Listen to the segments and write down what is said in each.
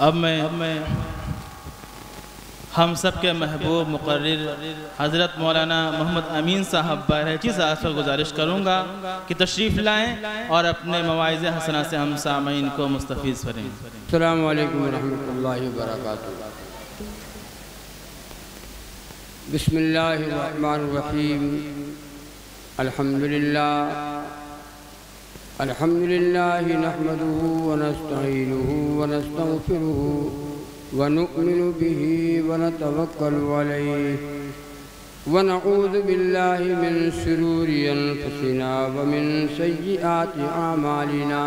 اب میں ہم سب کے محبوب مقرر حضرت مولانا محمد امین صاحب بہرحچی صاحب سے گزارش کروں گا کہ تشریف لائیں اور اپنے مواعظ حسنہ سے ہم سامعین کو مستفیض کریں۔ السلام علیکم ورحمۃ اللہ وبرکاتہ۔ بسم اللہ الرحمن الرحیم۔ الحمد للہ نحمده ونستعینه ونستغفره ونؤمن به ونتوکل علیہ ونعوذ باللہ من شرور انفسنا ومن سیئات اعمالنا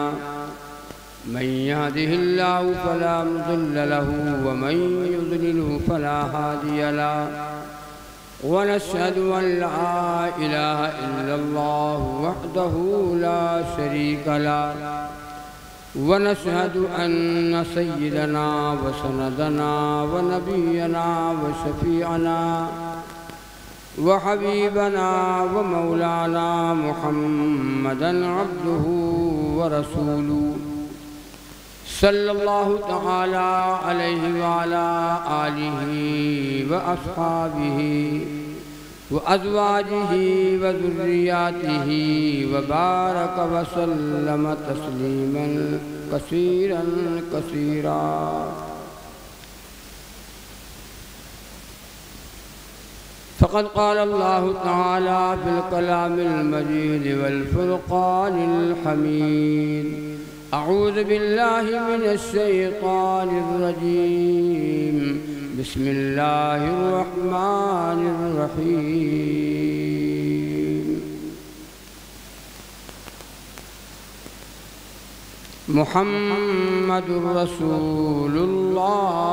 من يهده الله فلا مضل له ومن يضلل فلا هادي له ونشهد أن لا إله إلا الله وحده لا شريك له ونشهد أن سيدنا وسندنا ونبينا وشفيعنا وحبيبنا ومولانا محمدا عبده ورسوله صلی اللہ تعالی علیہ وعلا آلہ واصحابہ وازواجہ وذریاتہ وبارک وسلم تسلیما کثیرا کثیرا۔ فقد قال اللہ تعالی فی الکلام المجید والفرقان الحمید۔ اعوذ باللہ من الشیطان الرجیم، بسم اللہ الرحمن الرحیم۔ محمد رسول اللہ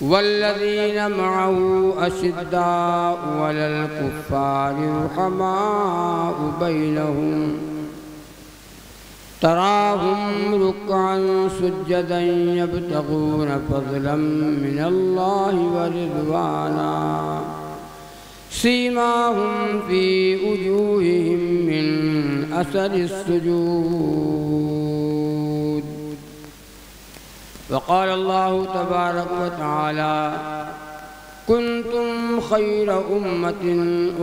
والذین معه أشداء على الكفار رحماء بينهم تراهم ركعا سجدا يبتغون فضلا من الله ورضوانا سيماهم في وجوههم من أثر السجود۔ وقال الله تبارك وتعالى كنتم خير أمة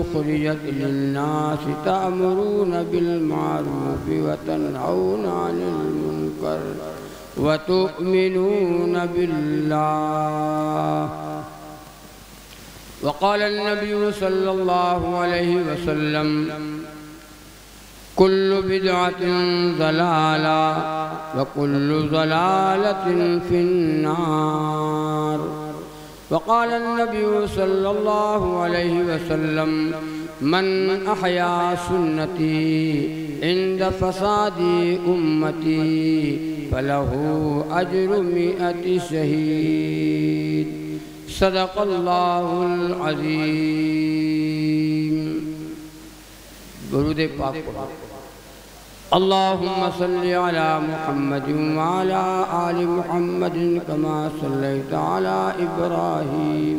أخرجت للناس تأمرون بالمعروف وتنهون عن المنكر وتؤمنون بالله۔ وقال النبي صلى الله عليه وسلم كل بدعة ضلالة وكل ضلالة في النار۔ وقال النبي صلى الله عليه وسلم من أحيا سنتي عند فساد أمتي فله أجر 100 شهيد۔ صدق الله العظيم۔ درود پاک پڑھو۔ اللہم صلی علی محمد وعلی آل محمد کما صلیت علی ابراہیم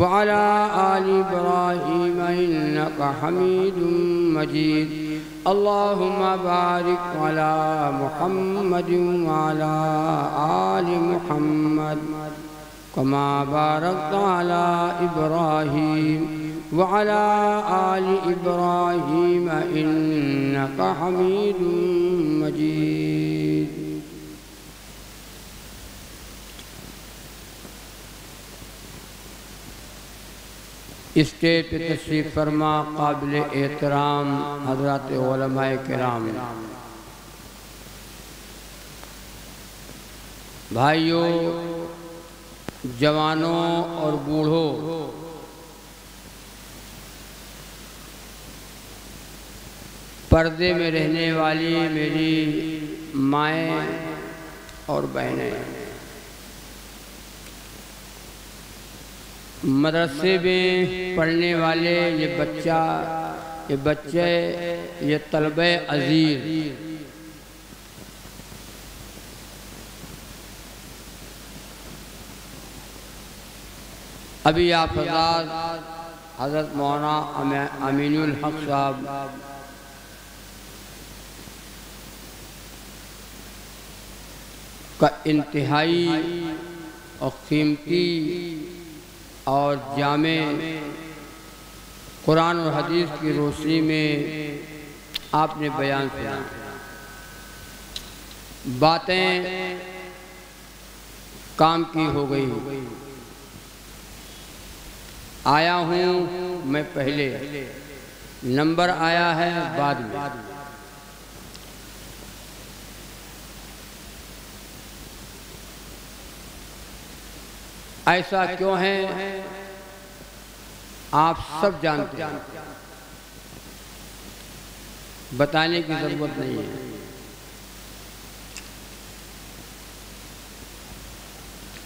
وعلی آل ابراہیم انکا حمید مجید۔ اللہم بارک علی محمد وعلی آل محمد کما بارکت علی ابراہیم وعلى آل إبراهيم إنك حميد مجيد۔ اسٹیج پہ تشریف فرما قابل احترام حضرات علماء کرام، بھائیوں، جوانوں اور بوڑھوں، پردے میں رہنے والی میری مائیں اور بہنیں، مدرسے میں پڑھنے والے یہ بچے یہ طلبہ عزیز، ابھی آپ حضرت مولانا امین الحق صاحب کا انتہائی اور قیمتی اور جامع قرآن اور حدیث کی روشنی میں آپ نے بیان کیا. باتیں کام کی ہو گئی. آیا ہوں میں پہلے، نمبر آیا ہے بعد میں. ایسا کیوں ہے آپ سب جانتے ہیں، بتانے کی ضرورت نہیں ہے.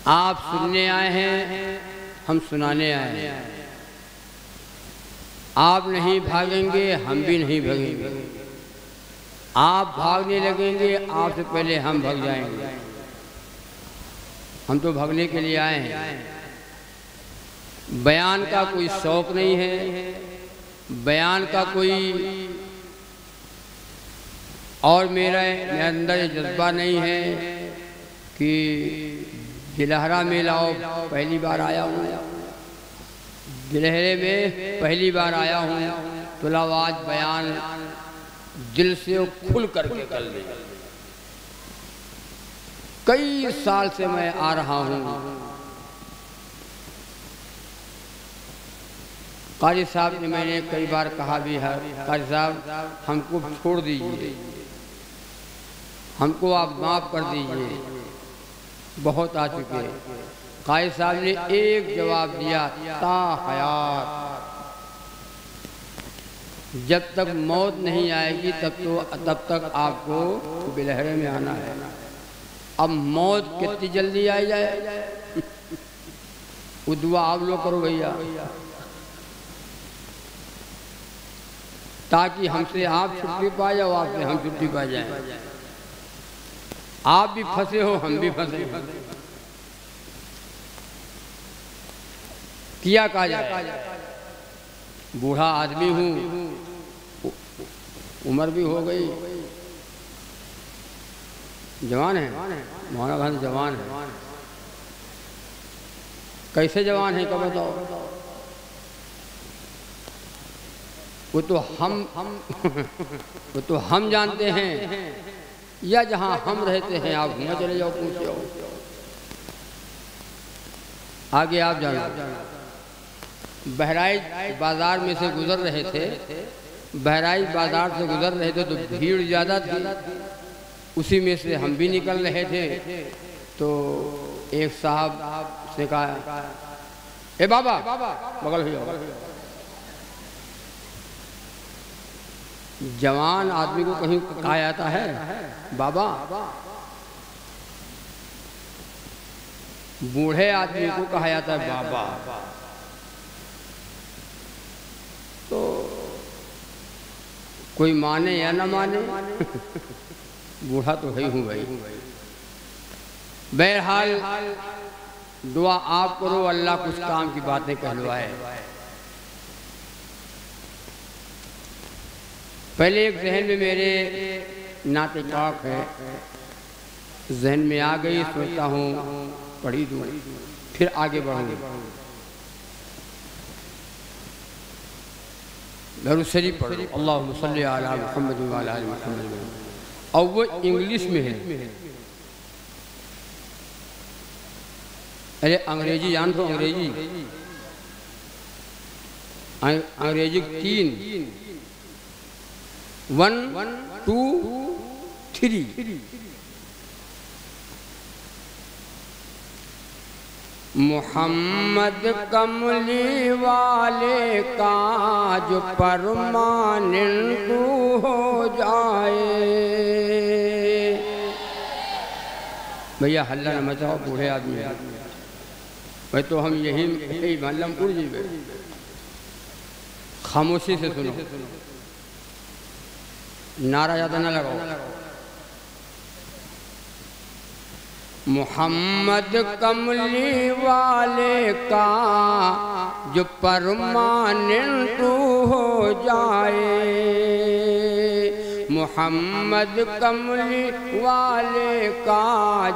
آپ سننے آئے ہیں، ہم سنانے آئے ہیں. آپ نہیں بھاگیں گے، ہم بھی نہیں بھاگیں گے. آپ بھاگنے لگیں گے، آپ سے پہلے ہم بھاگ جائیں گے. ہم تو بھاگنے کے لیے آئے ہیں. بیان کا کوئی شوق نہیں ہے، بیان کا کوئی اور میرے اندر یہ جذبہ نہیں ہے کہ گلہرا میں لاؤ پہلی بار آیا ہوں، گلہرے میں پہلی بار آیا ہوں تو لاؤ آج بیان دل سے کھل کر کے کر لیں. کئی سال سے میں آ رہا ہوں. قاری صاحب نے میں نے کئی بار کہا بھی ہے، قاری صاحب ہم کو چھوڑ دیجئے، ہم کو آپ معاف کر دیجئے، بہت آ چکے. قاری صاحب نے ایک جواب دیا، تا حیات، جب تک موت نہیں آئے گی تب تک آپ کو بلہرے میں آنا ہے. اب موت کتنی جلدی آئی جائے وہ دعا آپ لوگ کرو بھیا، تاکہ ہم سے آپ چھٹی پا جاؤ، آپ سے ہم چھٹی پا جائیں. آپ بھی پھنسے ہو، ہم بھی پھنسے ہو. کیا کہا جائے، بوڑھا آدمی ہوں، عمر بھی ہو گئی. جوان ہے مولانا بھائی، جوان ہے. کیسے جوان ہے کب بتاؤ؟ وہ تو ہم جانتے ہیں، یا جہاں ہم رہتے ہیں آپ وہاں چلے جاؤ، پوچھ جاؤ. آگے آپ جانو. بہرائچ بازار میں سے گزر رہے تھے، بہرائچ بازار سے گزر رہے تھے تو بھیڑ زیادہ تھی. اسی میں سے ہم بھی نکل رہے تھے تو ایک صاحب نے کہا، اے بابا بغل ہو جاؤ. جوان آدمی کو کہیں کہا جاتا ہے بابا، بوڑھے آدمی کو کہا جاتا ہے بابا. تو کوئی مانے یا نہ مانے، بوڑھا تو ہے ہوں بھائی. بہرحال دعا آپ کرو، اللہ کچھ کام کی باتیں کہلوائے. پہلے ایک ذہن میں میرے نعت پاک ہے، ذہن میں آ گئی، سوچتا ہوں پڑھی دوں پھر آگے بڑھوں. درود شریف پڑھو، اللہم صلی علی محمد وعلی آل محمد. اور وہ انگلش میں ہے. ارے انگریزی جان تو انگریزی 3 1 2 3. محمد کملی والے کا جو پرماننٹ ہو جائے. بھیا ہلہ نہ مچاؤ، بوڑھے آدمی ہے. بھائی تو ہم یہی معلوم پور جی میں خاموشی سے سنو، نعرہ زیادہ نہ لگاؤ. محمد کملی والے کا جو پرماننٹ ہو جائے، محمد کملی والے کا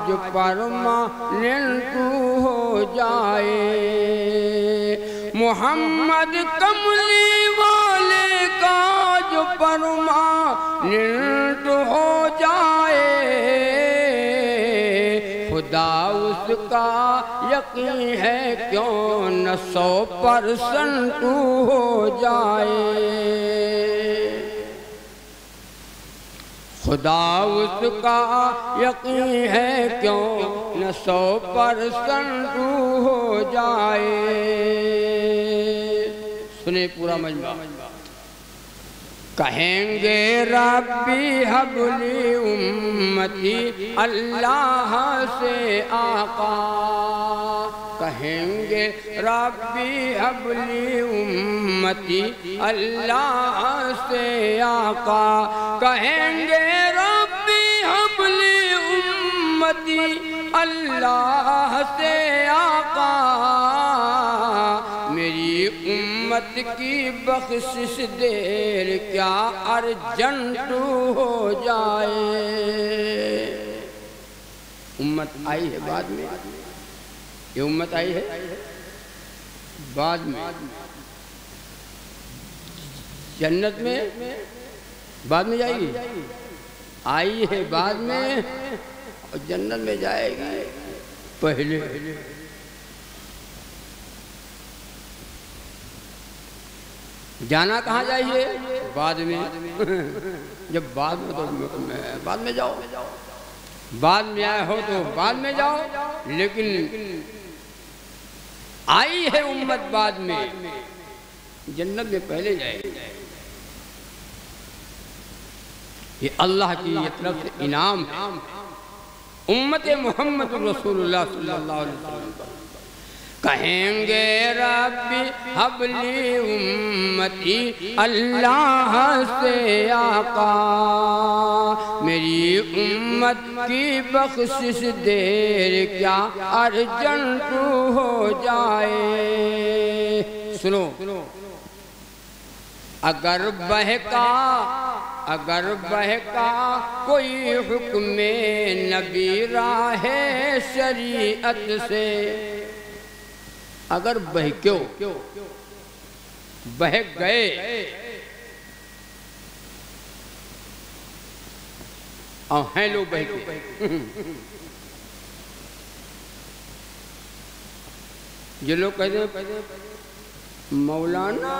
جو پرماننٹ ہو جائے، محمد کملی والے کا جو پرماننٹ ہو جائے، خدا اس کا یقین ہے کیوں نہ 100% ہو جائے، خدا اس کا یقین ہے کیوں نہ 100% ہو جائے۔ سنیں پورا مجمع۔ کہیں گے ربی حب لی امتی اللہ سے آقا، کہیں گے ربی حب لی امتی اللہ سے آقا، کہیں گے ربی حب لی امتی اللہ سے آقا، میری امت کی بخشش دیر کیا ارجنٹ ہو جائے۔ امت آئی ہے بعد میں، یہ امت آئی ہے بعد میں، جنت میں بعد میں جائے گی، آئی ہے بعد میں اور جنت میں جائے گی پہلے۔ جانا کہاں جائیے؟ بعد میں، جب بعد میں تو بعد میں جاؤ، بعد میں آئے ہو تو بعد میں جاؤ، لیکن آئی ہے امت بعد میں، جنت میں پہلے جائے گی۔ یہ اللہ کی طرف سے انعام ہے امت محمد رسول اللہ صلی اللہ علیہ وسلم پر۔ کہیں گے ربی حب لی امتی اللہ سے آقا، میری امت کی بخشش دیر کیا ارجنٹ ہو جائے۔ سنو، اگر بہکا کوئی حکم نبی راہ شریعت سے، اگر بہکو بہک گئے اور ہیں لوگ بہکے، جو لوگ کہتے ہیں مولانا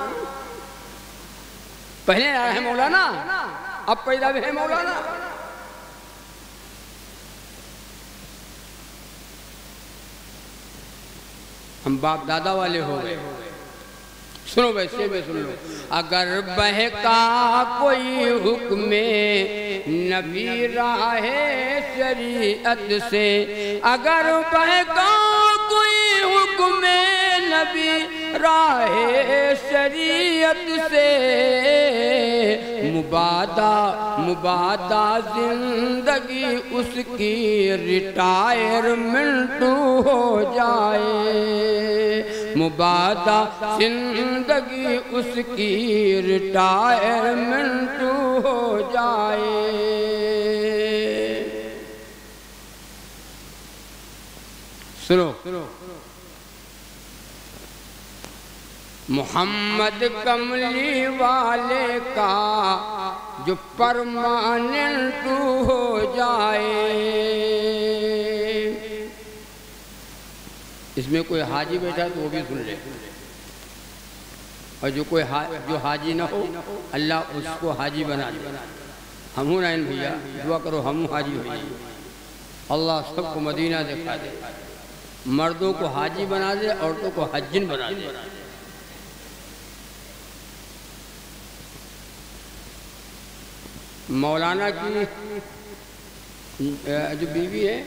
پہلے آیا ہے، مولانا اب پیدا بھی ہے مولانا، ہم باپ دادا والے ہو گئے۔ سنو ویسے میں سن لو، اگر بہکا کوئی حکم نبی راہ شریعت سے، اگر بہکا کوئی حکم نبی راہ شریعت سے، مبادا زندگی اس کی ریٹائرمنٹ ہو جائے، مبادا زندگی اس کی ریٹائرمنٹ ہو جائے۔ سنو، محمد کملی والے کا جو پرماننٹ ہو جائے، اس میں کوئی حاجی بیٹھا تو وہ بھی سن لے، اور جو حاجی نہ ہو اللہ اس کو حاجی بنا دے۔ ہم نائن بھیا دعا کرو ہم حاجی ہو جائیں، اللہ سب کو مدینہ دکھا دے، مردوں کو حاجی بنا دے، عورتوں کو حجن بنا دے۔ مولانا کی جو بیوی ہے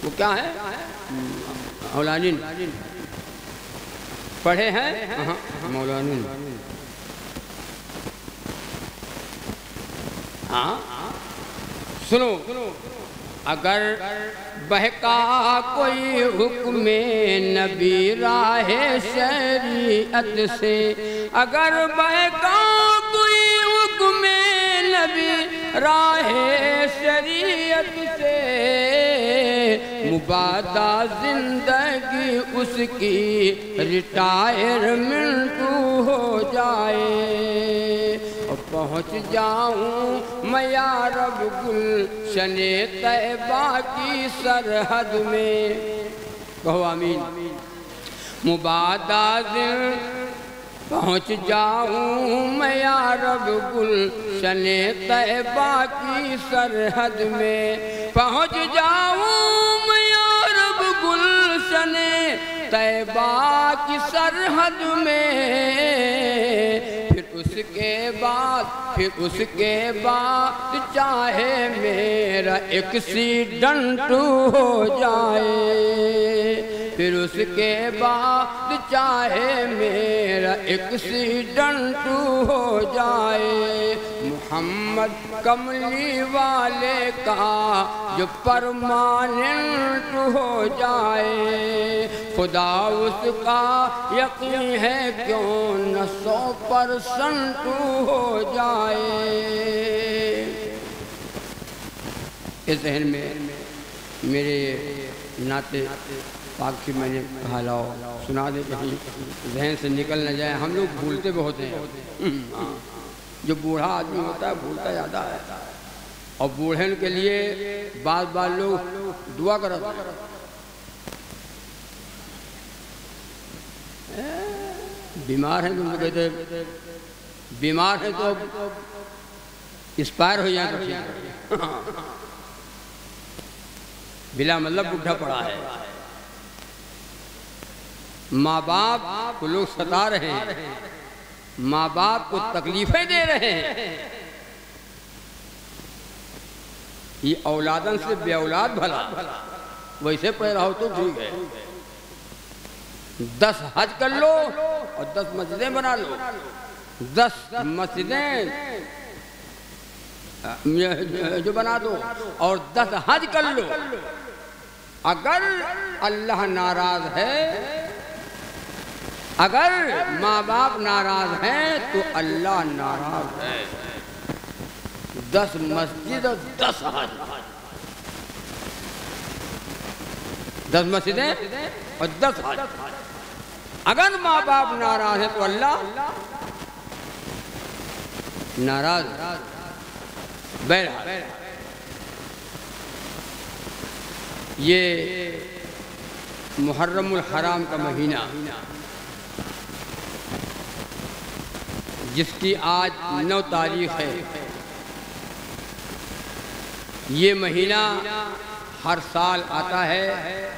وہ کیا ہے؟ مولانین پڑھے ہیں؟ مولانین، ہاں سنو، اگر بہکا کوئی حکم نبی راہ شریعت سے، اگر بہکا کوئی حکم نبی راہ شریعت سے مبادا زندگی اس کی ریٹائرمنٹ ہو جائے اور پہنچ جاؤں میں یا رب گلشن طیبہ کی سرحد میں کہو آمین مبادا پہنچ جاؤں میں یا رب گلشن طیبہ کی سرحد میں پہنچ جاؤں میں یا رب گلشن طیبہ کی سرحد میں پھر اس کے بعد چاہے میرا ایکسیڈنٹ ہو جائے پھر اس کے بعد چاہے میرا ایکسیڈنٹ ہو جائے محمد کملی والے کا جو پرماننٹ ہو جائے خدا اس کا یقین ہے کیوں نہ 100% ہو جائے اس ذہن میں میرے نعت پاک کی میں نے کہا لاؤ سنا دے کہیں ذہن سے نکل نہ جائے ہم لوگ بھولتے بہت ہیں جو بوڑھا آدمی ہوتا ہے بھولتا زیادہ ہے اور بوڑھن کے لیے بعض لوگ دعا کرتے بیمار ہیں تو کہتے بیمار ہیں تو اسپائر ہو جائیں تو بلا مطلب بڈھا پڑا ہے ماں باپ کو لوگ ستا رہے ہیں ماں باپ کو تکلیفیں دے رہے ہیں یہ اولادن سے بے اولاد بھلا ویسے پڑھ رہا ہو تو ٹھیک ہے 10 حج کر لو اور 10 مسجدیں بنا لو 10 مسجدیں جو بنا دو اور 10 حج کر لو اگر اللہ ناراض ہے اگر ماں باپ ناراض ہیں تو اللہ ناراض ہے 10 مسجد اور 10 حج 10 مسجدیں اور 10 حج اگر ماں باپ ناراض ہے تو اللہ ناراض بہرحال یہ محرم الحرام کا مہینہ جس کی آج 9 تاریخ ہے یہ مہینہ ہر سال آتا ہے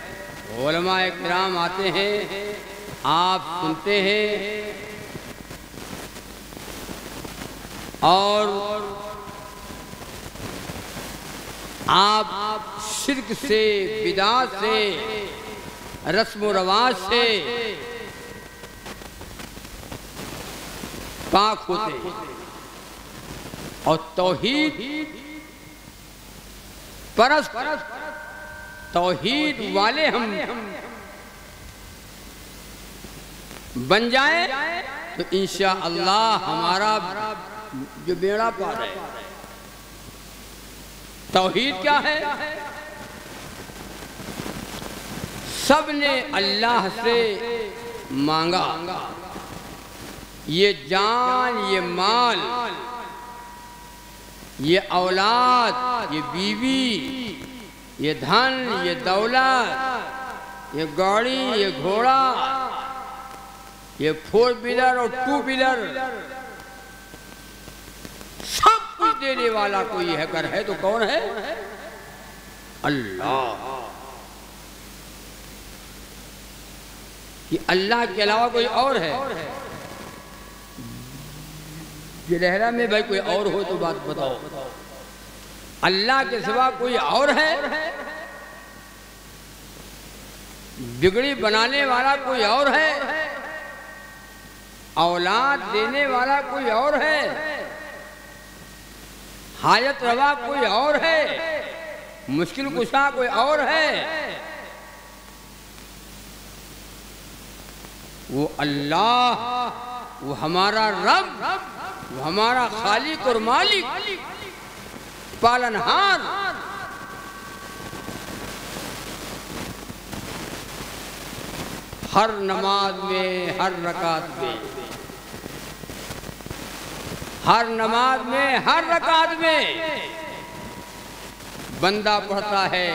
علماء اکرام آتے ہیں آپ سنتے ہیں اور آپ شرک سے بدعت سے رسم و رواج سے پاک ہوتے ہیں اور توحید پرست توحید والے ہم بن جائیں تو انشاءاللہ ہمارا جو بیڑا پار ہے توحید کیا ہے سب نے اللہ سے مانگا یہ جان یہ مال یہ اولاد یہ بیوی یہ دھن یہ دولت یہ گاڑی یہ گھوڑا یہ 4 ویلر اور 2 ویلر سب کچھ دینے والا کوئی ہے کر ہے تو کون ہے اللہ کہ اللہ کے علاوہ کوئی اور ہے یہ لہرہ میں بھائی کوئی اور ہو تو بات بتاؤ اللہ کے سوا کوئی اور ہے بگڑی بنانے والا کوئی اور ہے اولاد دینے والا کوئی اور ہے حاجت روا کوئی اور ہے مشکل کشا کوئی اور ہے وہ اللہ وہ ہمارا رب وہ ہمارا خالق اور مالک پالنہار، ہر نماز میں، ہر رکعت میں، ہر نماز میں، ہر رکعت میں بندہ پڑھتا ہے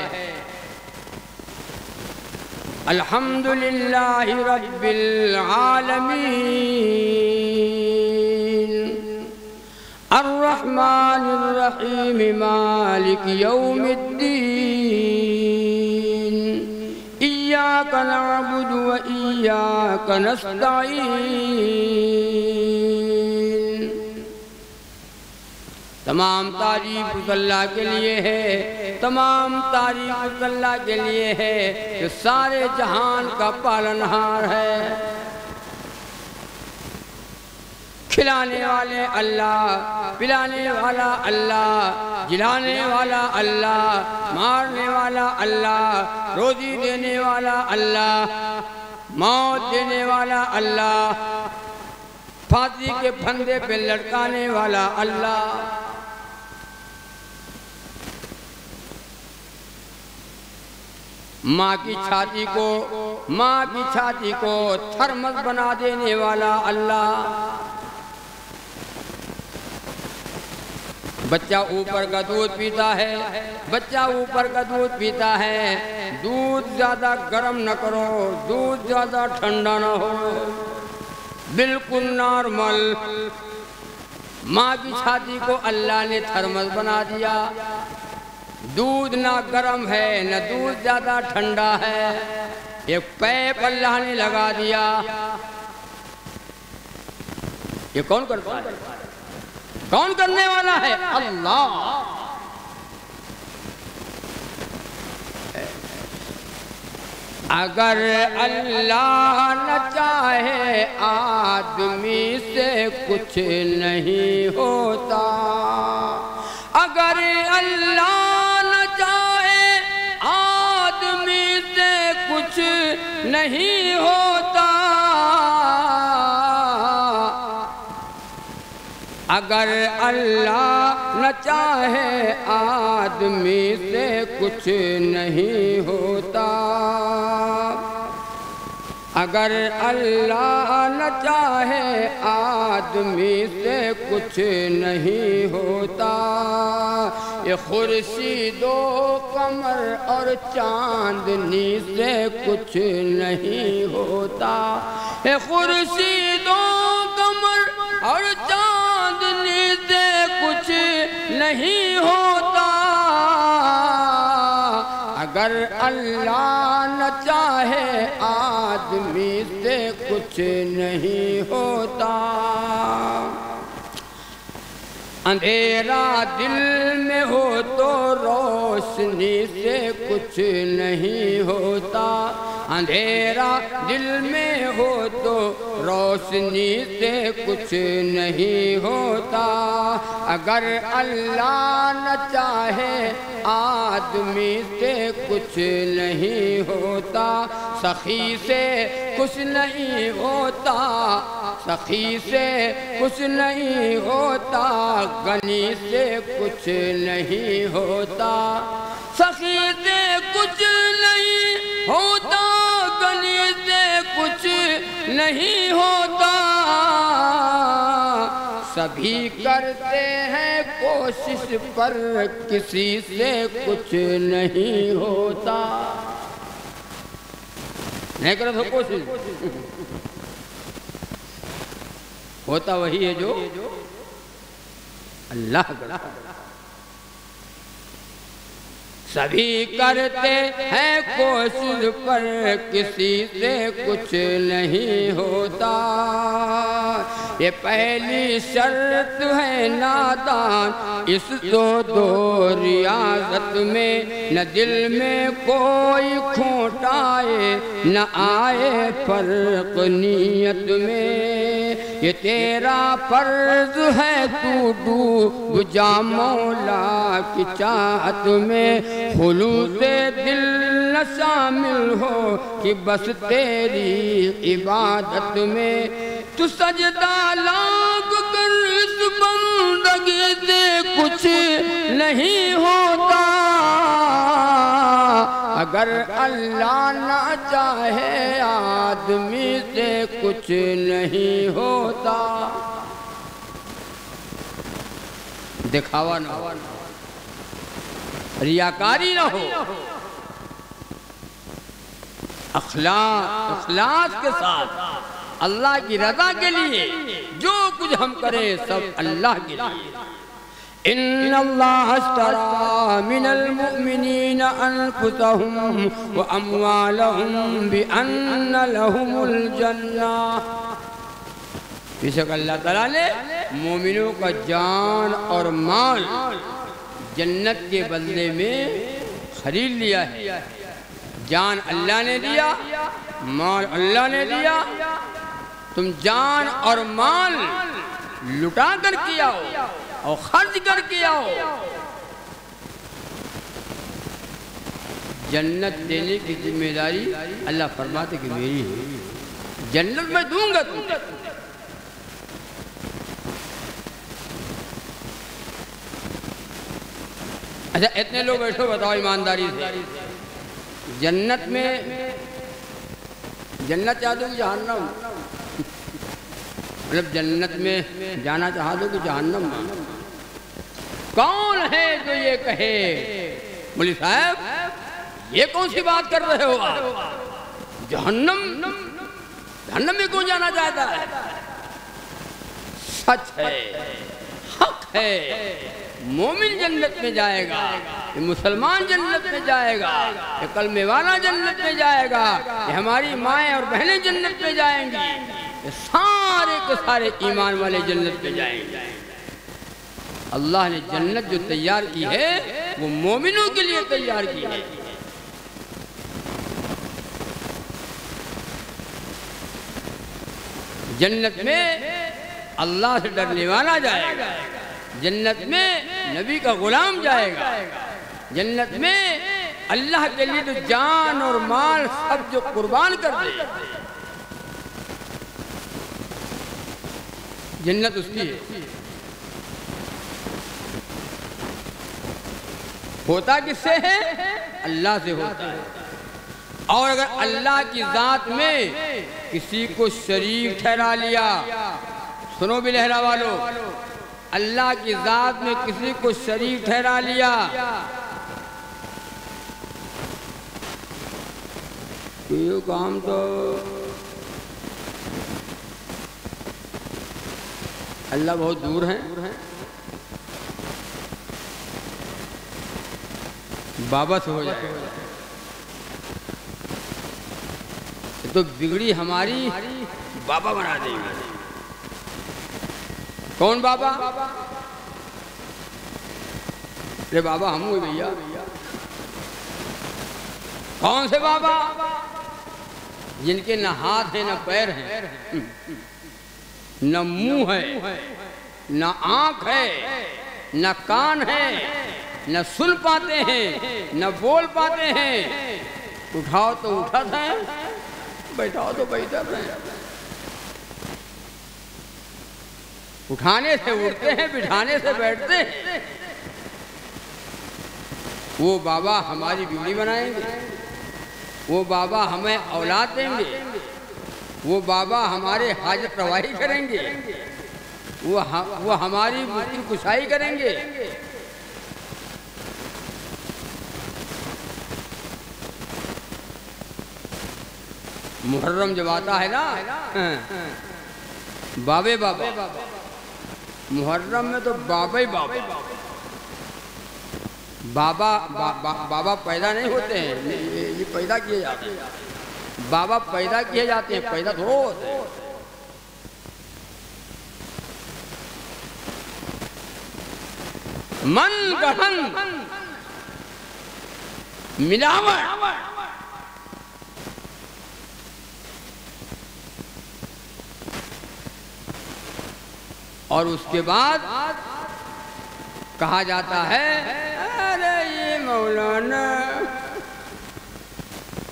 الحمدللہ رب العالمین الرحمن الرحیم مالک یوم الدین ایاک نعبد و ایاک نستعین۔ تمام تعریف اس اللہ کے لیے ہے، تمام تعریف اس اللہ کے لیے ہے کہ سارے جہان کا پالنہار ہے۔ کھلانے والے اللہ، پلانے والا اللہ، جلانے والا اللہ، مارنے والا اللہ، روزی دینے والا اللہ، موت دینے والا اللہ، پھانسی کے پھندے پہ لٹکانے والا اللہ۔ ماں کی چھاتی کو تھرمس بنا دینے والا اللہ۔ بچہ اوپر کا دودھ پیتا ہے، دودھ زیادہ گرم نہ کرو، دودھ زیادہ ٹھنڈا نہ ہو، بالکل نارمل۔ ماں کی چھاتی کو اللہ نے تھرمس بنا دیا، دودھ نہ گرم ہے نہ دودھ زیادہ ٹھنڈا ہے، ایک پیپ اللہ نے لگا دیا۔ یہ کون کرتا ہے؟ کون کرنے والا ہے؟ اللہ۔ اگر اللہ نہ چاہے آدمی سے کچھ نہیں ہوتا، اگر اللہ نہ چاہے آدمی سے کچھ نہیں ہوتا، اگر اللہ نہ چاہے آدمی سے کچھ نہیں ہوتا، اگر اللہ نہ چاہے آدمی سے کچھ نہیں ہوتا، یہ خورشید و قمر اور چاندنی سے کچھ نہیں ہوتا، یہ خورشید و قمر اور چاندنی سے کچھ نہیں ہوتا، اگر اللہ نہ چاہے آدمی سے کچھ نہیں ہوتا۔ اندھیرا دل میں ہو تو روشنی سے کچھ نہیں ہوتا، اندھیرا دل میں ہو تو روشنی سے کچھ نہیں ہوتا، اگر اللہ نہ چاہے آدمی سے کچھ نہیں ہوتا، سخی سے کچھ نہیں ہوتا، سخی سے کچھ نہیں ہوتا، غنی سے کچھ نہیں ہوتا، سخی سے کچھ نہیں ہوتا، غنی سے کچھ نہیں ہوتا، سبھی کرتے ہیں کوشش پر کسی سے کچھ نہیں ہوتا۔ نہیں کرو تو کوشش، ہوتا وہی ہے جو اللہ کرتا۔ سبھی کرتے ہیں کوشش پر کسی سے کچھ نہیں ہوتا، یہ پہلی شرط ہے نادان اس دو ریاضت میں، نہ دل میں کوئی کھوٹ آئے نہ آئے فرق نیت میں، یہ تیرا فرض ہے تو ڈوب جا مولا کی چاہت میں، خلوص دل نہ شامل ہو کہ بس تیری عبادت میں، تو سجدہ لاغ کر اس بندگی سے کچھ نہیں ہوتا، اگر اللہ نہ چاہے آدمی سے کچھ نہیں ہوتا۔ دکھاوا نہ ہو، ریاکاری نہ ہو، اخلاص کے ساتھ اللہ کی رضا کے لیے جو کچھ ہم کریں سب اللہ کے لیے۔ ان اللہ اشترى من المؤمنین انفسهم واموالهم بان لهم الجنہ، بے شک اللہ تعالیٰ نے مومنوں کا جان اور مال جنت کے بدلے میں خرید لیا ہے۔ جان اللہ نے دیا، مال اللہ نے دیا، تم جان اور مال لٹا کر کے آؤ اور خرچ کر کے آؤ، جنت دینے کی ذمہ داری اللہ فرماتے کہ میری ہے، جنت میں دوں گا تم۔ اچھا اتنے لوگ بیٹھو بتاؤ ایمانداری سے، جنت میں جنت چاہ دو کہ جہنم؟ مطلب جنت میں جانا چاہ دو کہ جہنم؟ کون ہے جو یہ کہے مولوی صاحب یہ کون سی بات کر رہے ہو آپ؟ جہنم میں کون جانا چاہتا ہے؟ سچ ہے، حق ہے، مومن جنت میں جائے گا، یہ مسلمان جنت میں جائے گا، یہ کلمے والا جنت میں جائے گا، یہ ہماری مائیں اور بہنیں جنت میں جائیں گی، یہ سارے کے سارے ایمان والے جنت میں جائیں گے۔ اللہ نے جنت جو تیار کی ہے وہ مومنوں کے لیے تیار کی ہے۔ جنت میں اللہ سے ڈرنے والا جائے گا، جنت میں نبی کا غلام جائے گا، جنت میں اللہ کے لیے تو جان اور مال سب جو قربان کر دے، جنت اس کی ہے۔ ہوتا کس سے ہے؟ اللہ سے ہوتا ہے۔ اور اگر اللہ کی ذات میں کسی کو شریک ٹھہرا لیا، سنو بھی لہرا والو، اللہ کی ذات میں کسی کو شریک ٹھہرا لیا یہ کام تو اللہ بہت دور ہے، بابا سے ہو جائے گا تو بگڑی ہماری بابا بنا دیں گے۔ کون بابا؟ ارے بابا ہم ہوئے بھیا۔ کون سے بابا؟ جن کے نہ ہاتھ ہیں نہ پیر ہیں، نہ منہ ہے، نہ آنکھ ہے، نہ کان ہے، نہ سن پاتے ہیں، نہ بول پاتے ہیں۔ اٹھاؤ تو اٹھاتے ہیں، بیٹھاؤ تو بیٹھا رہے، اٹھانے سے اٹھتے ہیں، بٹھانے سے بیٹھتے ہیں۔ وہ بابا ہماری بیوی بنائیں گے، وہ بابا ہمیں اولاد دیں گے، وہ بابا ہمارے حاجت روائی کریں گے، وہ ہماری مشکل کشائی کریں گے۔ محرم جب آتا ہے نا بابے بابا، محرم میں تو بابا ہی بابا، بابا پیدا نہیں ہوتے ہیں، یہ پیدا کیے جاتے ہیں، بابا پیدا کیے جاتے ہیں، پیدا تھوڑا ہوتے ہیں۔ من گٹھن ملاوٹ، اور اس کے بعد کہا جاتا ہے ارے یہ مولانا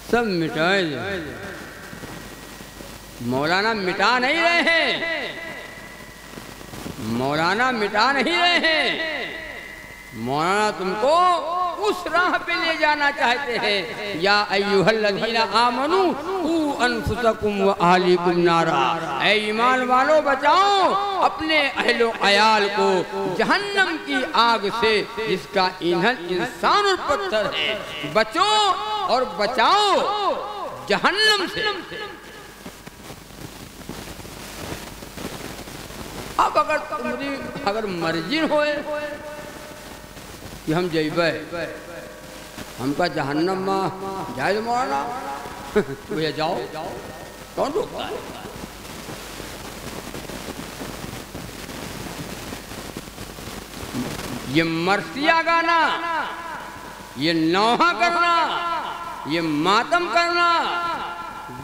سب مٹائے جائے۔ مولانا مٹا نہیں رہے ہیں، مولانا مٹا نہیں رہے ہیں، مولانا تم کو اس راہ پہ لے جانا چاہتے ہیں. یا ایھا الذین آمنوا قوا انفسکم واہلیکم نارا. اے ایمان والو بچاؤ اپنے اہل و عیال کو جہنم کی آگ سے جس کا ایندھن انسان اور پتھر ہے. بچو اور بچاؤ جہنم سے. اب اگر مرضی ہوئے کہ ہم جائبے ہم کا جہنم میں جائز مولانا تو یہ جاؤ کون روکتا ہے؟ یہ مرثیہ گانا، یہ نوحہ کرنا، یہ ماتم کرنا،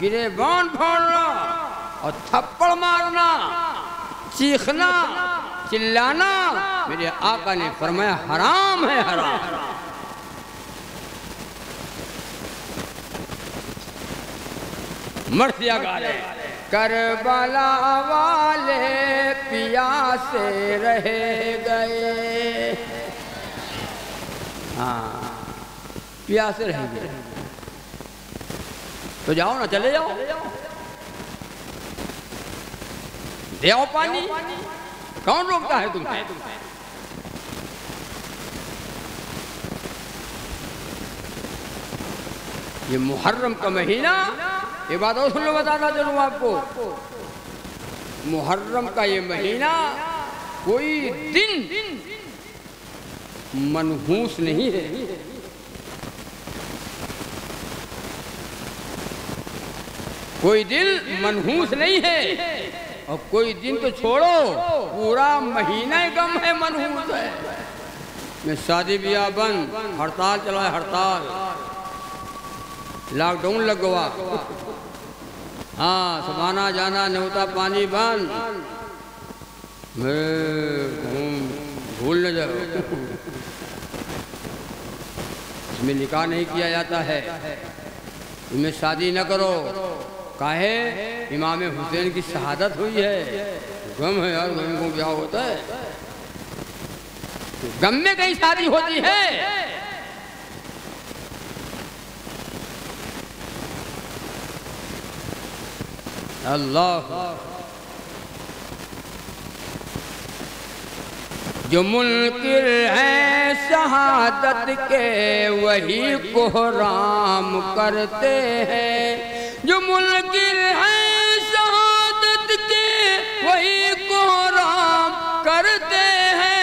گریبان پھوڑنا اور تھپڑ مارنا، چیخنا، چلانا میرے آقا نے فرمایا حرام ہے، حرام. مرثیہ گا رہے کربلا والے پیاسے رہ گئے. ہاں پیاسے رہ گئے تو جاؤ نا، چلے جاؤ، دے آؤ پانی. کون روکتا ہے تمہیں؟ یہ محرم کا مہینہ، یہ بات اور سن لو، بتانا چلوں آپ کو. محرم کا یہ مہینہ کوئی دن منحوس نہیں ہے. کوئی دن منحوس نہیں ہے. اور کوئی دن تو چھوڑو، پورا مہینہ غم ہے، منحوس ہے. میں شادی بیاہ بند، ہڑتال چلا ہے، ہڑتال، لاک ڈاؤن لگوا، ہاں سب آنا جانا نیوتا پانی بند. بھول نہ جاؤ، اس میں نکاح نہیں کیا جاتا ہے، اس میں شادی نہ کرو. کاہے امام حسین کی شہادت ہوئی ہے. غم ہے یار، غم کو کیا ہوتا ہے؟ غم میں کہیں شادی ہوتی ہے؟ اللہ. جو منکر ہیں شہادت کے وہی کوحرام کرتے ہیں. جو منکر ہیں شہادت کے وہی کوحرام کرتے ہیں.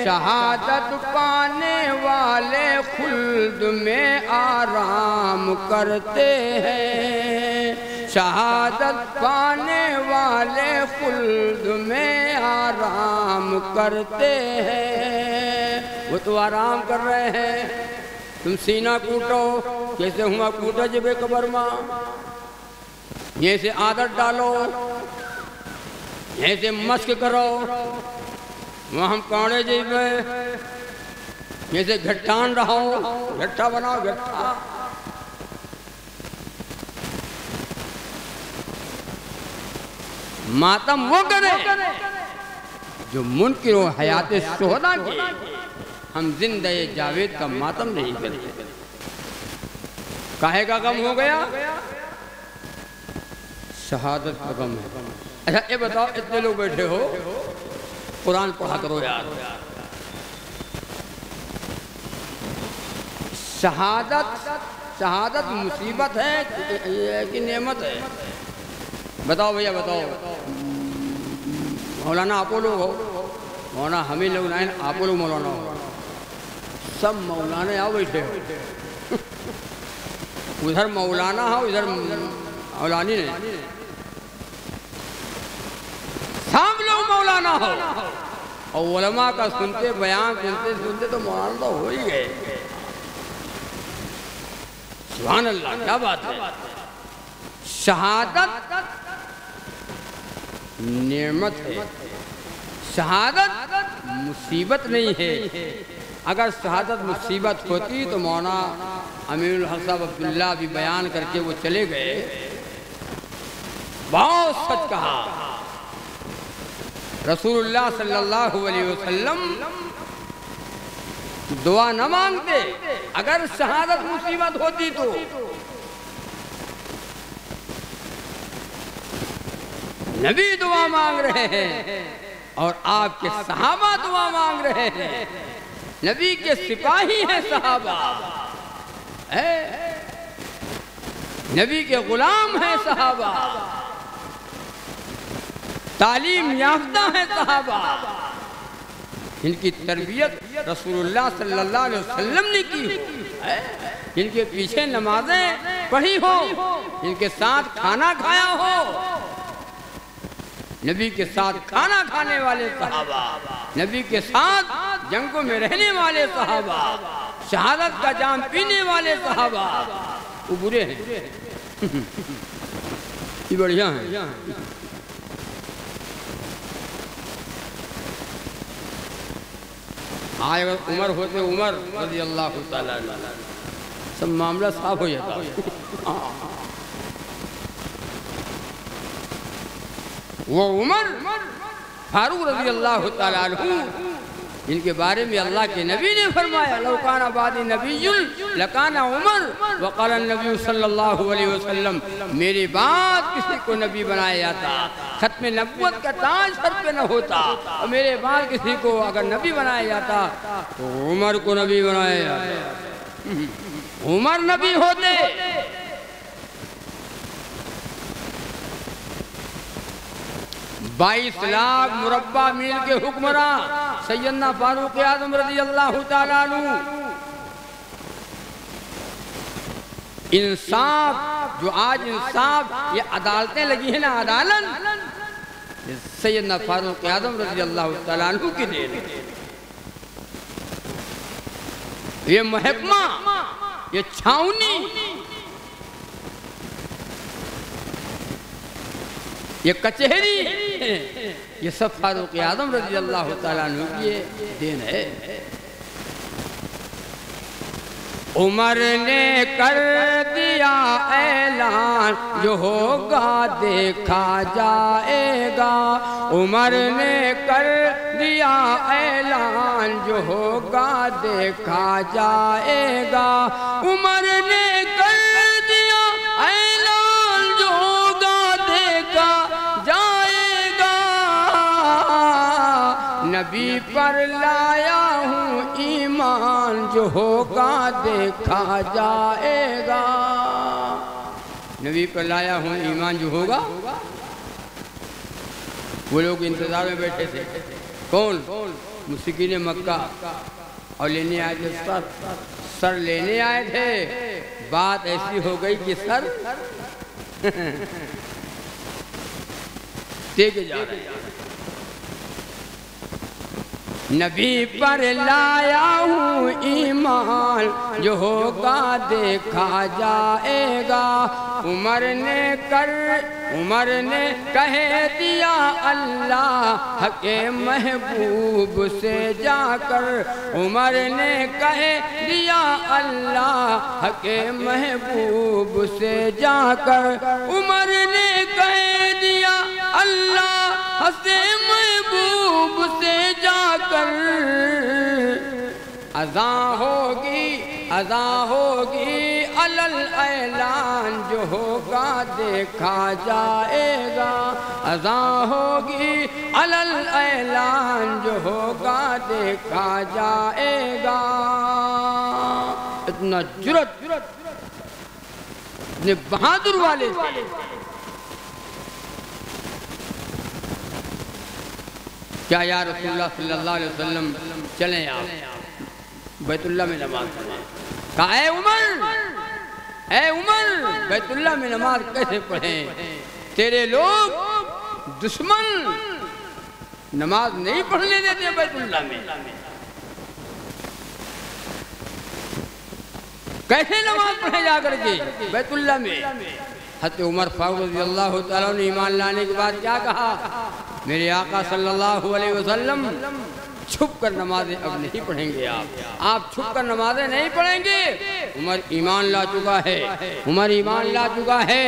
شہادت پانے والے خلد میں آرام کرتے ہیں. شہادت پانے والے خلد میں آرام کرتے ہیں. وہ تو آرام کر رہے ہیں، تم سینہ کوٹو کیسے ہوا کوٹا جبے قبر ماں. یہ سے عادت ڈالو، یہ سے مشق کرو، وہاں ہم کاڑے جیبے یہ سے گھٹان رہو، گھٹا بناؤ، گھٹا. ماتم وہ کرے جو منکر و حیات شہداء کی. ہم زندہ جاوید کا ماتم نہیں کرتے. کاہے کا غم ہو گیا؟ شہادت کا غم ہے. اچھا یہ بتاؤ، اتنے لوگ بیٹھے ہو، قرآن پڑھا کرو یار. شہادت مصیبت ہے کہ نعمت ہے؟ بتاؤ بھیا بتاؤ. مولانا آپ لوگ ہو، مولانا ہمیں لوگ نہیں، آپ لوگ مولانا ہو. سب مولانا آؤ بیٹھے ہو. ادھر مولانا ہو، ادھر مولانی نہیں. سب لوگ مولانا ہو. اور علماء کا سنتے، بیان سنتے سنتے تو مولانا تو ہو ہی گئے. سبحان اللہ، کیا بات ہے. شہادت نعمت ہے، شہادت مصیبت نہیں ہے. اگر شہادت مصیبت ہوتی تو مولانا امین الحق صاحب عبداللہ بھی بیان کر کے وہ چلے گئے. بہت سچ کہا. رسول اللہ صلی اللہ علیہ وسلم دعا نہ مانگتے، اگر شہادت مصیبت ہوتی تو نبی دعا مانگ رہے ہیں اور آپ کے صحابہ دعا مانگ رہے ہیں، نبی کے سپاہی ہیں صحابہ، نبی کے غلام ہیں صحابہ، تعلیم یافتہ ہیں صحابہ، ان کی تربیت رسول اللہ صلی اللہ علیہ وسلم نے کی ہو، ان کے پیچھے نمازیں پڑھی ہو، ان کے ساتھ کھانا کھایا ہو، نبی کے ساتھ کھانا کھانے والے صحابہ، نبی کے ساتھ جنگوں میں رہنے والے صحابہ، شہادت کا جام پینے والے صحابہ، وہ برے ہیں، یہ بڑھیا ہیں۔ آج اگر عمر ہوتے عمر رضی اللہ تعالیٰ عنہ، سب معاملہ صاف ہو جاتا۔ وہ عمر فاروق رضی اللہ تعالیٰ عنہ، ان کے بارے میں اللہ کے نبی نے فرمایا لو کان بعدی نبی لکان عمر، وقال النبی صلی اللہ علیہ وسلم میری بعد کسی کو نبی بنایا جاتا، ختم نبوت کا تاج سر پہ نہ ہوتا، اور میرے بعد کسی کو اگر نبی بنایا جاتا تو عمر کو نبی بنایا جاتا۔ عمر نبی ہوتے، 22 لاکھ مربع میل کے حکمراں سیدنا فاروق اعظم رضی اللہ تعالیٰ عنہ، انصاف جو آج انصاف یہ عدالتیں لگی ہیں نا، عدالت سیدنا فاروق اعظم رضی اللہ تعالیٰ عنہ کی دین ہے۔ یہ محکمہ، یہ چھاؤنی، یہ کچہری، یہ سب فاروق اعظم رضی اللہ تعالیٰ عنہ کی دین ہے۔ عمر نے کر دیا اعلان جو ہوگا دیکھا جائے گا، عمر نے کر دیا اعلان جو ہوگا دیکھا جائے گا، عمر نے کر دیا اعلان جو ہوگا دیکھا جائے گا، نبی پر لایا ہوں ایمان جو ہوگا دیکھا جائے گا، نبی پر لایا ہوں ایمان جو ہوگا۔ وہ لوگ انتظار میں بیٹھے تھے، کون؟ مشرکین مکہ، اور لینے آئے تھے سر لینے آئے تھے، بات ایسی ہو گئی کہ سر دے کے جا رہے ہیں۔ نبی پر لایا ہوں ایمان جو ہوگا دیکھا جائے گا، عمر نے کہہ دیا اللہ کے محبوب سے جا کر، عمر نے کہہ دیا اللہ کے محبوب سے جا کر، عمر نے کہہ دیا اللہ سے محبوب سے جا کر، اذان ہوگی علل اعلان جو ہوگا دیکھا جائے گا، اذان ہوگی علل اعلان جو ہوگا دیکھا جائے گا۔ اتنا جرأت، اتنے بہادر والے تھے۔ کیا یا رسول اللہ صلی اللہ علیہ وسلم چلیں آپ بیت اللہ میں نماز پڑھیں؟ کہا اے عمر بیت اللہ میں نماز کیسے پڑھیں؟ تیرے لوگ دشمن نماز نہیں پڑھنے دیتے بیت اللہ میں، کیسے نماز پڑھے جا کر کے بیت اللہ میں؟ حضرت عمر فاروق رضی اللہ تعالیٰ نے ایمان لانے کے بعد کیا کہا؟ میرے آقا صلی اللہ علیہ وسلم چھپ کر نمازیں اب نہیں پڑھیں گے آپ چھپ کر نمازیں نہیں پڑھیں گے۔ عمر ایمان لا چکا ہے، عمر ایمان لا چکا ہے۔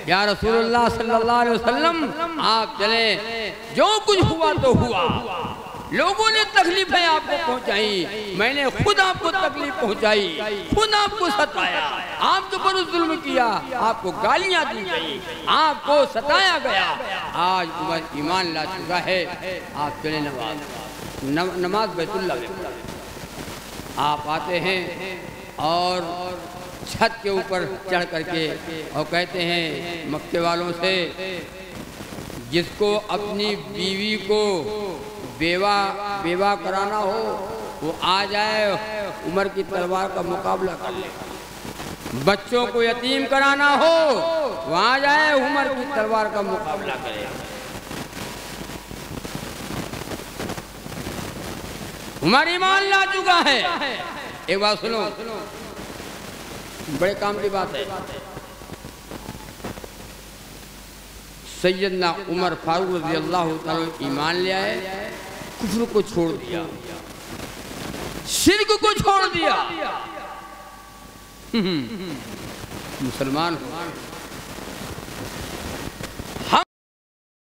یا رسول اللہ صلی اللہ علیہ وسلم آپ چلیں، جو کچھ ہوا تو ہوا، لوگوں نے تکلیفیں آپ کو پہنچائی، میں نے خود آپ کو تکلیف پہنچائی، خود آپ کو ستایا، آپ کے پر ظلم کیا، آپ کو گالیاں دی گئی، آپ کو ستایا گیا۔ آج عمر ایمان لا چکا ہے، آپ چلیں نماز بیت اللہ میں۔ آپ آتے ہیں اور چھت کے اوپر چڑھ کر کے اور کہتے ہیں مکے والوں سے، جس کو اپنی بیوی کو بیوہ کرانا ہو وہ آ جائے، عمر کی تلوار کا مقابلہ کر لے۔ بچوں کو یتیم کرانا ہو وہ آ جائے، عمر کی تلوار کا مقابلہ کرے۔ عمر ایمان لا چکا ہے۔ ایک بات سنو، بڑے کام کی بات ہے۔ سیدنا عمر فاروق رضی اللہ تعالیٰ ایمان لے آئے، کفر کو چھوڑ دیا، شرک کو چھوڑ دیا، مسلمان ہو۔